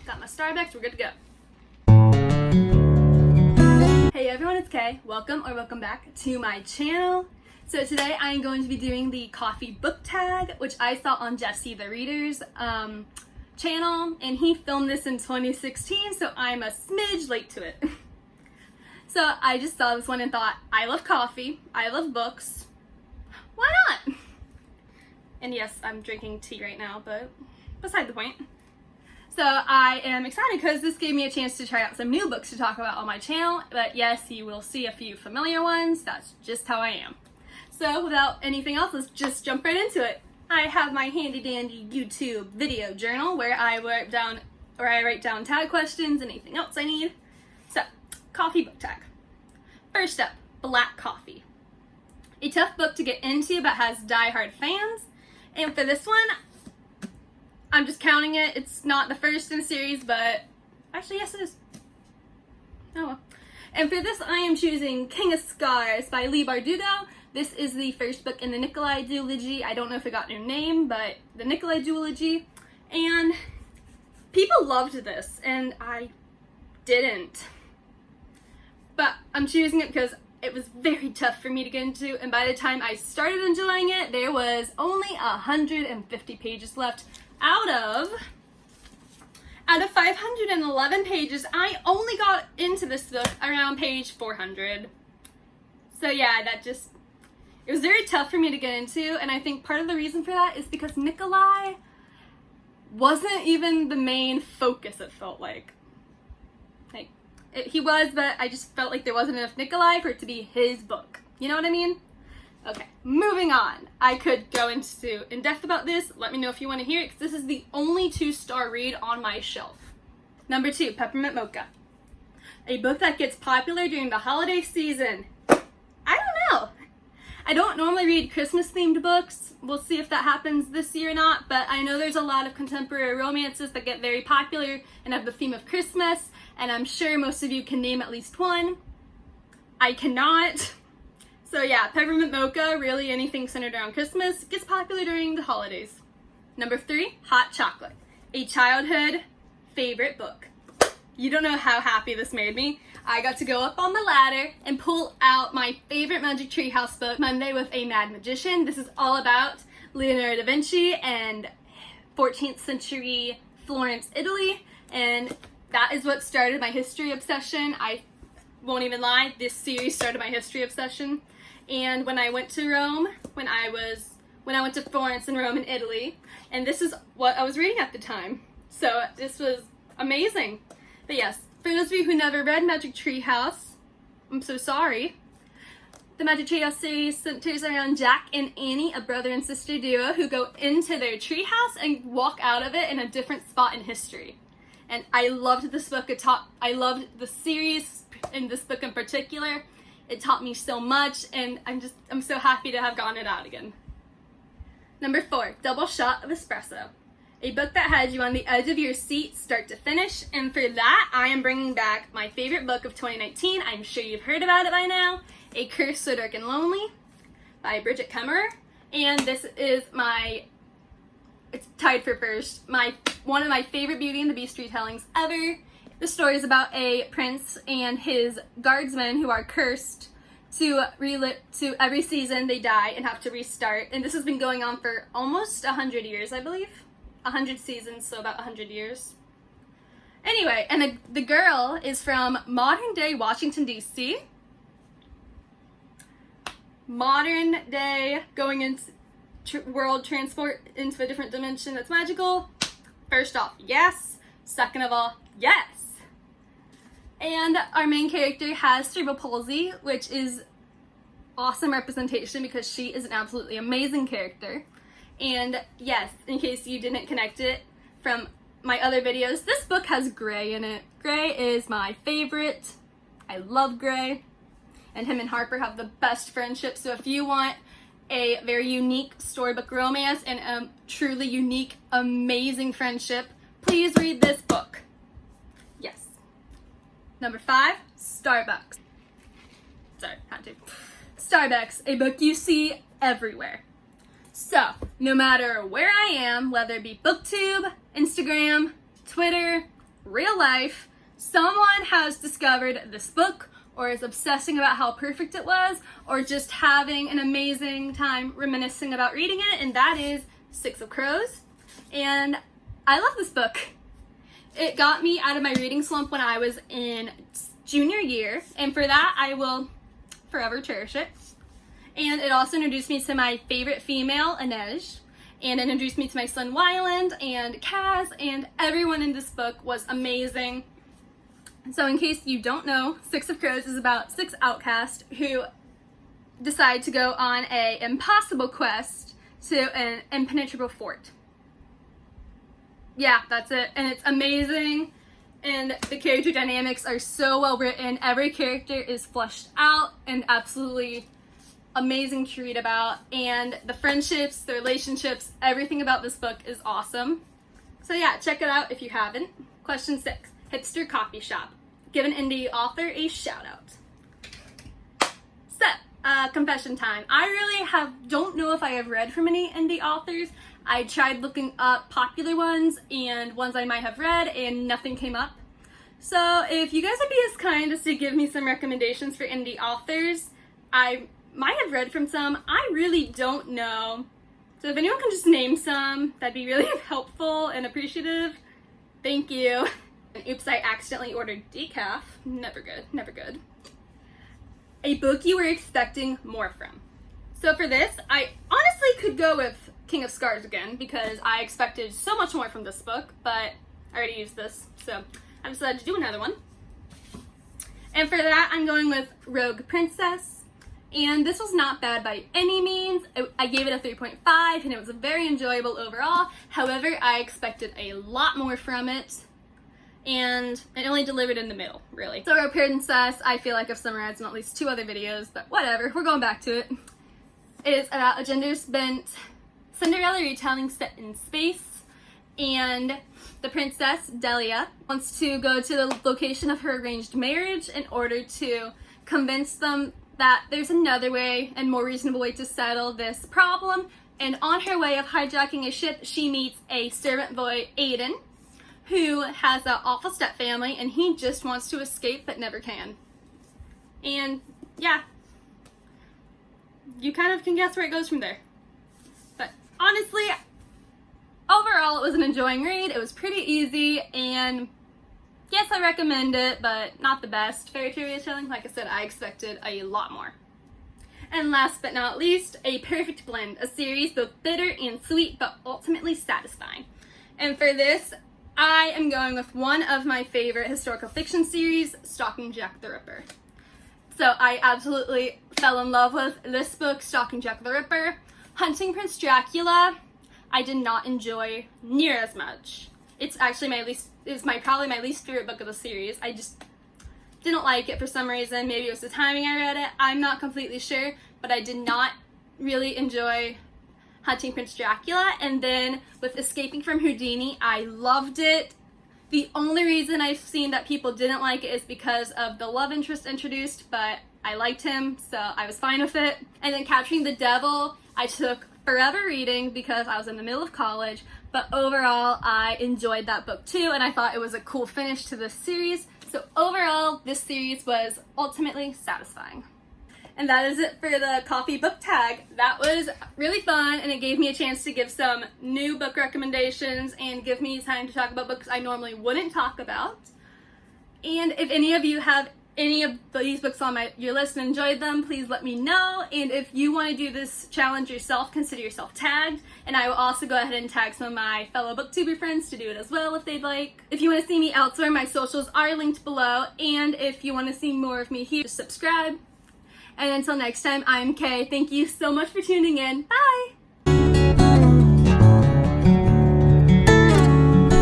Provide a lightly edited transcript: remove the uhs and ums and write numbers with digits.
Got my Starbucks, we're good to go. Hey everyone, it's Kay. Welcome back to my channel. So today I am going to be doing the coffee book tag, which I saw on Jesse the Reader's channel, and he filmed this in 2016, so I'm a smidge late to it. So I just saw this one and thought, I love coffee, I love books, why not? And yes, I'm drinking tea right now, but beside the point. So I am excited because this gave me a chance to try out some new books to talk about on my channel, but yes, you will see a few familiar ones. That's just how I am. So without anything else, let's just jump right into it. I have my handy dandy YouTube video journal where I write down tag questions and anything else I need. So, coffee book tag. First up, Black Coffee. A tough book to get into but has die-hard fans. And for this one, I'm just counting it. It's not the first in the series, but actually, yes, it is. Oh well. And for this, I am choosing King of Scars by Leigh Bardugo. This is the first book in the Nikolai duology. I don't know if it got a new name, but the Nikolai duology. And people loved this, and I didn't. But I'm choosing it because it was very tough for me to get into, and by the time I started enjoying it, there was only 150 pages left. Out of 511 pages, I only got into this book around page 400. So yeah, it was very tough for me to get into, and I think part of the reason for that is because Nikolai wasn't even the main focus, it felt like. He was, but I just felt like there wasn't enough Nikolai for it to be his book. You know what I mean? Okay, moving on. I could go into in depth about this. Let me know if you want to hear it, because this is the only 2-star read on my shelf. Number 2, Peppermint Mocha. A book that gets popular during the holiday season. I don't know. I don't normally read Christmas-themed books. We'll see if that happens this year or not, but I know there's a lot of contemporary romances that get very popular and have the theme of Christmas, and I'm sure most of you can name at least one. I cannot. So yeah, Peppermint Mocha, really anything centered around Christmas, gets popular during the holidays. Number 3, Hot Chocolate. A childhood favorite book. You don't know how happy this made me. I got to go up on the ladder and pull out my favorite Magic Tree House book, Monday with a Mad Magician. This is all about Leonardo da Vinci and 14th century Florence, Italy, and that is what started my history obsession. I won't even lie, this series started my history obsession. And when I went to Rome, when I went to Florence and Rome and Italy, and this is what I was reading at the time. So this was amazing. But yes, for those of you who never read Magic Tree House, I'm so sorry. The Magic Tree House series centers around Jack and Annie, a brother and sister duo who go into their tree house and walk out of it in a different spot in history. And I loved this book. I loved the series in this book in particular. It taught me so much, and I'm so happy to have gotten it out again. Number 4, Double Shot of Espresso. A book that had you on the edge of your seat start to finish, and for that, I am bringing back my favorite book of 2019. I'm sure you've heard about it by now. A Curse So Dark and Lonely by Bridget Kemmerer. And this is it's tied for first, one of my favorite Beauty and the Beast retellings ever. The story is about a prince and his guardsmen who are cursed to every season they die and have to restart. And this has been going on for almost 100 years, I believe. 100 seasons, so about 100 years. Anyway, and the girl is from modern day Washington, D.C. Modern day going into world transport into a different dimension that's magical. First off, yes. Second of all, yes. And our main character has cerebral palsy, which is awesome representation because she is an absolutely amazing character. And yes, in case you didn't connect it from my other videos, this book has Gray in it. Gray is my favorite. I love Gray. And him and Harper have the best friendship. So if you want a very unique storybook romance and a truly unique, amazing friendship, please read this book. Yes. Number 5, Starbucks. Sorry, had to. Starbucks, a book you see everywhere. So, no matter where I am, whether it be BookTube, Instagram, Twitter, real life, someone has discovered this book or is obsessing about how perfect it was, or just having an amazing time reminiscing about reading it, and that is Six of Crows. And I love this book. It got me out of my reading slump when I was in junior year, and for that I will forever cherish it. And it also introduced me to my favorite female, Inej, and it introduced me to my son Wyland and Kaz, and everyone in this book was amazing. So in case you don't know, Six of Crows is about 6 outcasts who decide to go on an impossible quest to an impenetrable fort. Yeah, that's it. And it's amazing. And the character dynamics are so well written. Every character is fleshed out and absolutely amazing to read about. And the friendships, the relationships, everything about this book is awesome. So yeah, check it out if you haven't. Question 6. Hipster coffee shop. Give an indie author a shout out. So, confession time. I really don't know if I have read from any indie authors. I tried looking up popular ones and ones I might have read, and nothing came up. So if you guys would be as kind as to give me some recommendations for indie authors, I might have read from some. I really don't know. So if anyone can just name some, that'd be really helpful and appreciative. Thank you. And oops, I accidentally ordered decaf. Never good, never good. A book you were expecting more from. So for this, I honestly could go with King of Scars again because I expected so much more from this book, but I already used this, so I decided to do another one. And for that, I'm going with Rogue Princess. And this was not bad by any means. I gave it a 3.5 and it was very enjoyable overall. However, I expected a lot more from it, and it only delivered in the middle, really. So Rogue Princess, I feel like I've summarized in at least 2 other videos, but whatever, we're going back to it. It is about a gender-bent Cinderella retelling set in space, and the princess, Delia, wants to go to the location of her arranged marriage in order to convince them that there's another way and more reasonable way to settle this problem. And on her way of hijacking a ship, she meets a servant boy, Aiden, who has an awful stepfamily, and he just wants to escape but never can. And yeah, you kind of can guess where it goes from there. But honestly, overall it was an enjoying read. It was pretty easy, and yes, I recommend it, but not the best fairy tale retelling. Like I said, I expected a lot more. And last but not least, A Perfect Blend, a series both bitter and sweet, but ultimately satisfying. And for this, I am going with one of my favorite historical fiction series, Stalking Jack the Ripper. So I absolutely fell in love with this book, Stalking Jack the Ripper. Hunting Prince Dracula, I did not enjoy near as much. It's actually probably my least favorite book of the series. I just didn't like it for some reason. Maybe it was the timing I read it. I'm not completely sure, but I did not really enjoy Hunting Prince Dracula. And then with Escaping from Houdini, I loved it. The only reason I've seen that people didn't like it is because of the love interest introduced, but I liked him, so I was fine with it. And then Capturing the Devil, I took forever reading because I was in the middle of college, but overall I enjoyed that book too, and I thought it was a cool finish to this series. So overall, this series was ultimately satisfying. And that is it for the coffee book tag. That was really fun, and it gave me a chance to give some new book recommendations and give me time to talk about books I normally wouldn't talk about. And if any of you have any of these books on your list and enjoyed them, please let me know. And if you want to do this challenge yourself, consider yourself tagged. And I will also go ahead and tag some of my fellow booktuber friends to do it as well if they'd like. If you want to see me elsewhere, my socials are linked below. And if you want to see more of me here, just subscribe. And until next time, I'm Kay. Thank you so much for tuning in. Bye!